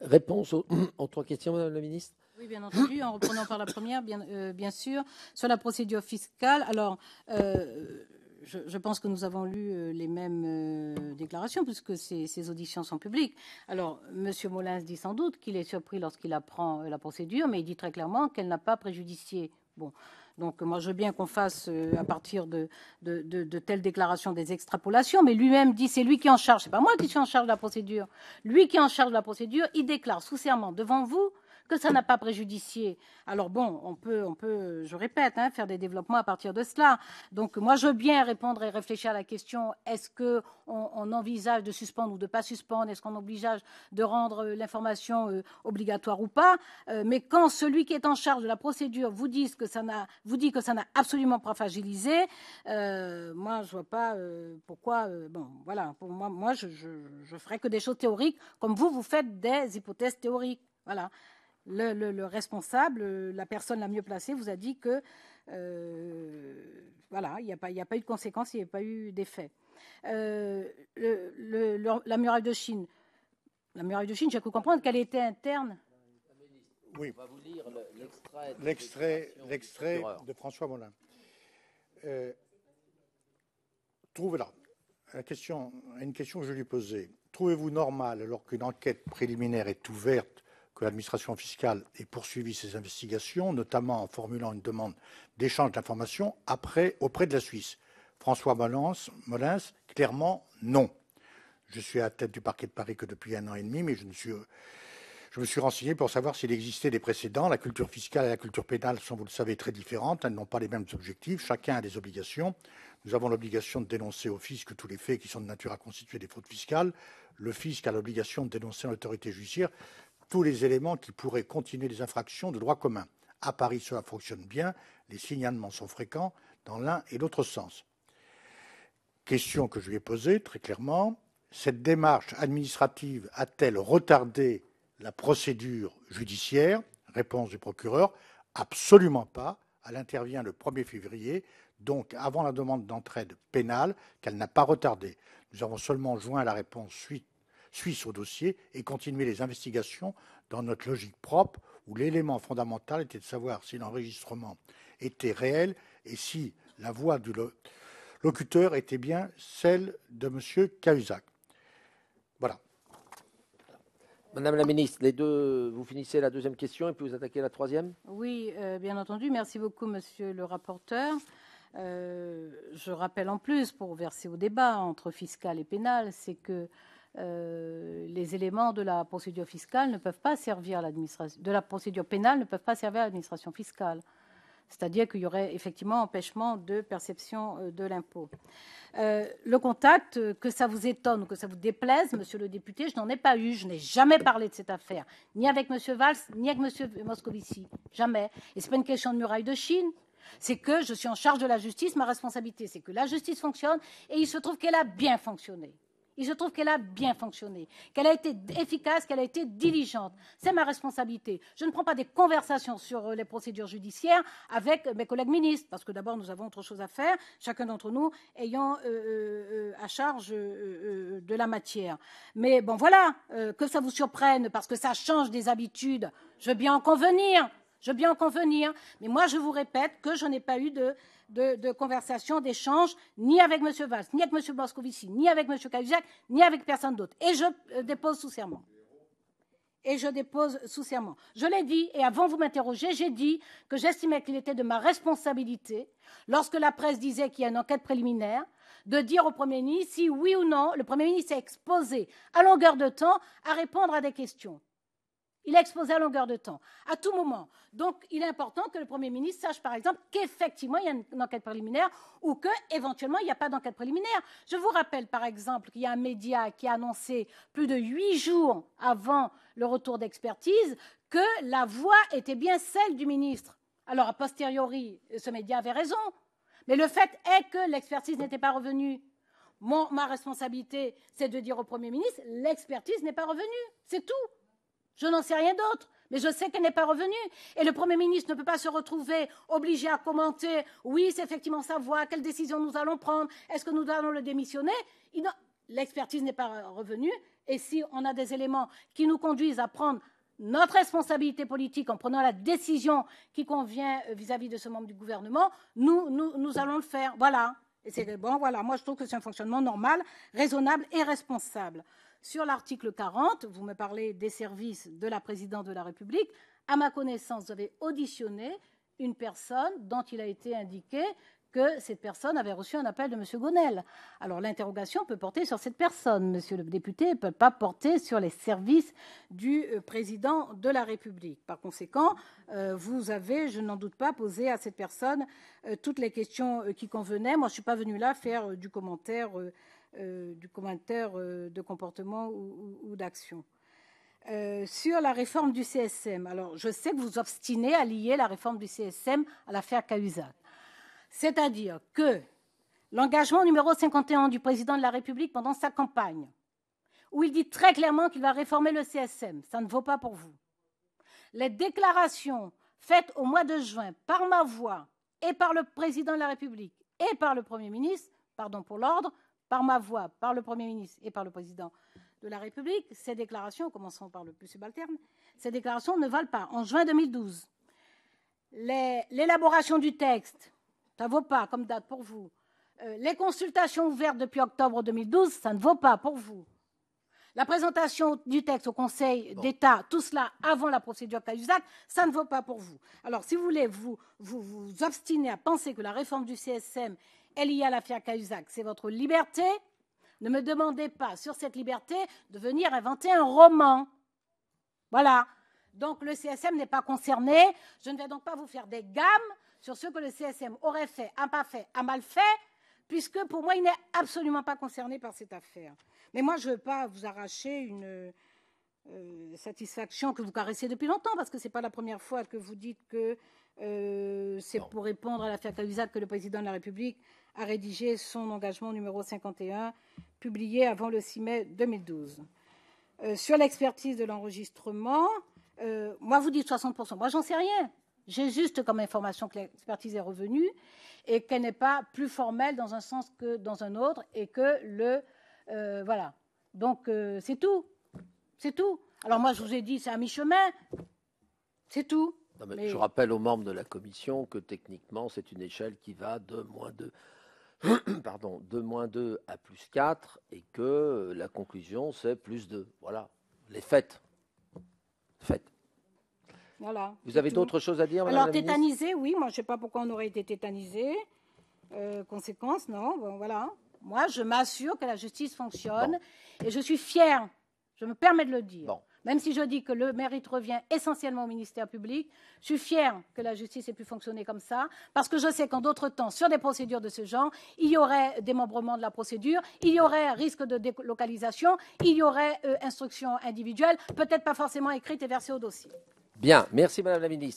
Réponse aux trois questions, Madame la Ministre. Oui, bien entendu. En reprenant par la première, bien sûr, sur la procédure fiscale. Alors, je pense que nous avons lu les mêmes déclarations, puisque ces auditions sont publiques. Alors, Monsieur Molins dit sans doute qu'il est surpris lorsqu'il apprend la procédure, mais il dit très clairement qu'elle n'a pas préjudicié. Bon. Donc, moi, je veux bien qu'on fasse, à partir de telles déclarations, des extrapolations, mais lui-même dit, c'est lui qui est en charge. C'est pas moi qui suis en charge de la procédure. Lui qui est en charge de la procédure, il déclare sous serment devant vous que ça n'a pas préjudicié. Alors bon, on peut, je répète, faire des développements à partir de cela. Donc moi, je veux bien répondre et réfléchir à la question, est-ce qu'on envisage de suspendre ou de ne pas suspendre? Est-ce qu'on envisage de rendre l'information obligatoire ou pas? Mais quand celui qui est en charge de la procédure vous dit que ça n'a absolument pas fragilisé, moi, je ne vois pas pourquoi... bon, voilà, pour moi, je ferai que des choses théoriques, comme vous faites des hypothèses théoriques. Voilà. Le responsable, la personne la mieux placée, vous a dit que voilà, il n'y a pas eu de conséquences, il n'y a pas eu d'effet. La muraille de Chine. La muraille de Chine, j'ai cru comprendre qu'elle était interne. Oui. On va vous lire l'extrait de François Molins. Trouvez-la. Une question que je lui posais. Trouvez-vous normal, alors qu'une enquête préliminaire est ouverte, que l'administration fiscale ait poursuivi ses investigations, notamment en formulant une demande d'échange d'informations auprès de la Suisse? François Molins, clairement non. Je suis à la tête du parquet de Paris que depuis 1 an et demi, mais je me suis renseigné pour savoir s'il existait des précédents. La culture fiscale et la culture pénale sont, vous le savez, très différentes. Elles n'ont pas les mêmes objectifs. Chacun a des obligations. Nous avons l'obligation de dénoncer au fisc tous les faits qui sont de nature à constituer des fraudes fiscales. Le fisc a l'obligation de dénoncer en autorité judiciaire tous les éléments qui pourraient continuer des infractions de droit commun. À Paris, cela fonctionne bien. Les signalements sont fréquents dans l'un et l'autre sens. Question que je lui ai posée très clairement. Cette démarche administrative a-t-elle retardé la procédure judiciaire? Réponse du procureur, absolument pas. Elle intervient le 1er février, donc avant la demande d'entraide pénale, qu'elle n'a pas retardé. Nous avons seulement joint la réponse suisse au dossier et continué les investigations dans notre logique propre, où l'élément fondamental était de savoir si l'enregistrement était réel et si la voix du locuteur était bien celle de M. Cahuzac. Voilà. Madame la Ministre, les deux, vous finissez la deuxième question et puis vous attaquez la troisième? Oui, bien entendu. Merci beaucoup, monsieur le rapporteur. Je rappelle en plus, pour verser au débat entre fiscal et pénal, c'est que les éléments de la procédure fiscale ne peuvent pas servir à l'administration, de la procédure pénale ne peuvent pas servir à l'administration fiscale. C'est-à-dire qu'il y aurait effectivement empêchement de perception de l'impôt. Le contact, que ça vous étonne ou que ça vous déplaise, monsieur le député, je n'en ai pas eu. Je n'ai jamais parlé de cette affaire, ni avec monsieur Valls, ni avec monsieur Moscovici. Jamais. Et ce n'est pas une question de muraille de Chine. C'est que je suis en charge de la justice. Ma responsabilité, c'est que la justice fonctionne et il se trouve qu'elle a bien fonctionné. Il se trouve qu'elle a bien fonctionné, qu'elle a été efficace, qu'elle a été diligente. C'est ma responsabilité. Je ne prends pas des conversations sur les procédures judiciaires avec mes collègues ministres, parce que d'abord, nous avons autre chose à faire, chacun d'entre nous ayant à charge de la matière. Mais bon, voilà, que ça vous surprenne, parce que ça change des habitudes, je veux bien en convenir. Mais moi, je vous répète que je n'ai pas eu de conversation, d'échange, ni avec M. Valls, ni avec M. Moscovici, ni avec M. Cahuzac, ni avec personne d'autre. Et je dépose sous serment. Je l'ai dit, et avant vous m'interroger, j'ai dit que j'estimais qu'il était de ma responsabilité, lorsque la presse disait qu'il y a une enquête préliminaire, de dire au Premier ministre si oui ou non, le Premier ministre est exposé à longueur de temps à répondre à des questions. Il est exposé à longueur de temps, à tout moment. Donc, il est important que le Premier ministre sache, par exemple, qu'effectivement, il y a une enquête préliminaire ou qu'éventuellement, il n'y a pas d'enquête préliminaire. Je vous rappelle, par exemple, qu'il y a un média qui a annoncé plus de 8 jours avant le retour d'expertise que la voix était bien celle du ministre. Alors, a posteriori, ce média avait raison. Mais le fait est que l'expertise n'était pas revenue. Ma responsabilité, c'est de dire au Premier ministre, l'expertise n'est pas revenue. C'est tout. Je n'en sais rien d'autre, mais je sais qu'elle n'est pas revenue. Et le Premier ministre ne peut pas se retrouver obligé à commenter « oui, c'est effectivement sa voix, quelle décision nous allons prendre, est-ce que nous allons le démissionner ?» L'expertise n'est pas revenue, Et si on a des éléments qui nous conduisent à prendre notre responsabilité politique en prenant la décision qui convient vis-à-vis de ce membre du gouvernement, nous allons le faire. Voilà. Et c'est bon, voilà. Moi, je trouve que c'est un fonctionnement normal, raisonnable et responsable. Sur l'article 40, vous me parlez des services de la présidente de la République. À ma connaissance, vous avez auditionné une personne dont il a été indiqué que cette personne avait reçu un appel de M. Gonel. Alors l'interrogation peut porter sur cette personne, monsieur le député, ne peut pas porter sur les services du président de la République. Par conséquent, vous avez, je n'en doute pas, posé à cette personne toutes les questions qui convenaient. Moi, je ne suis pas venue là faire du commentaire de comportement ou d'action. Sur la réforme du CSM, alors je sais que vous obstinez à lier la réforme du CSM à l'affaire Cahuzac. C'est-à-dire que l'engagement numéro 51 du président de la République pendant sa campagne, où il dit très clairement qu'il va réformer le CSM, ça ne vaut pas pour vous. Les déclarations faites au mois de juin par ma voix et par le président de la République et par le Premier ministre, pardon pour l'ordre, par ma voix, par le Premier ministre et par le président de la République, ces déclarations, commençons par le plus subalterne, ces déclarations ne valent pas. En juin 2012, l'élaboration du texte, ça ne vaut pas comme date pour vous. Les consultations ouvertes depuis octobre 2012, ça ne vaut pas pour vous. La présentation du texte au Conseil d'État, tout cela avant la procédure Cahuzac, ça ne vaut pas pour vous. Alors, si vous voulez vous obstiner à penser que la réforme du CSM est liée à l'affaire Cahuzac, c'est votre liberté. Ne me demandez pas, sur cette liberté, de venir inventer un roman. Voilà. Donc, le CSM n'est pas concerné. Je ne vais donc pas vous faire des gammes sur ce que le CSM aurait fait, a pas fait, a mal fait, puisque pour moi, il n'est absolument pas concerné par cette affaire. Mais moi, je ne veux pas vous arracher une satisfaction que vous caressez depuis longtemps, parce que ce n'est pas la première fois que vous dites que c'est pour répondre à l'affaire Cahuzac que le président de la République a rédigé son engagement numéro 51, publié avant le 6 mai 2012. Sur l'expertise de l'enregistrement, moi, vous dites 60%. Moi, j'en sais rien. J'ai juste comme information que l'expertise est revenue et qu'elle n'est pas plus formelle dans un sens que dans un autre et que voilà. Donc, c'est tout. C'est tout. Alors, moi, je vous ai dit, c'est à mi-chemin. C'est tout. Non, mais je rappelle aux membres de la commission que techniquement, c'est une échelle qui va de -2 de -2 à +4 et que la conclusion, c'est +2. Voilà. Les faits. Faites. Voilà, vous avez d'autres choses à dire, Madame alors, la ministre ? tétanisé, oui. Moi, je ne sais pas pourquoi on aurait été tétanisé. Conséquence, non. Bon, voilà. Moi, je m'assure que la justice fonctionne et je suis fière, je me permets de le dire. Même si je dis que le mérite revient essentiellement au ministère public, je suis fière que la justice ait pu fonctionner comme ça, parce que je sais qu'en d'autres temps, sur des procédures de ce genre, il y aurait démembrement de la procédure, il y aurait risque de délocalisation, il y aurait instruction individuelle, peut-être pas forcément écrite et versée au dossier. Bien, merci Madame la ministre.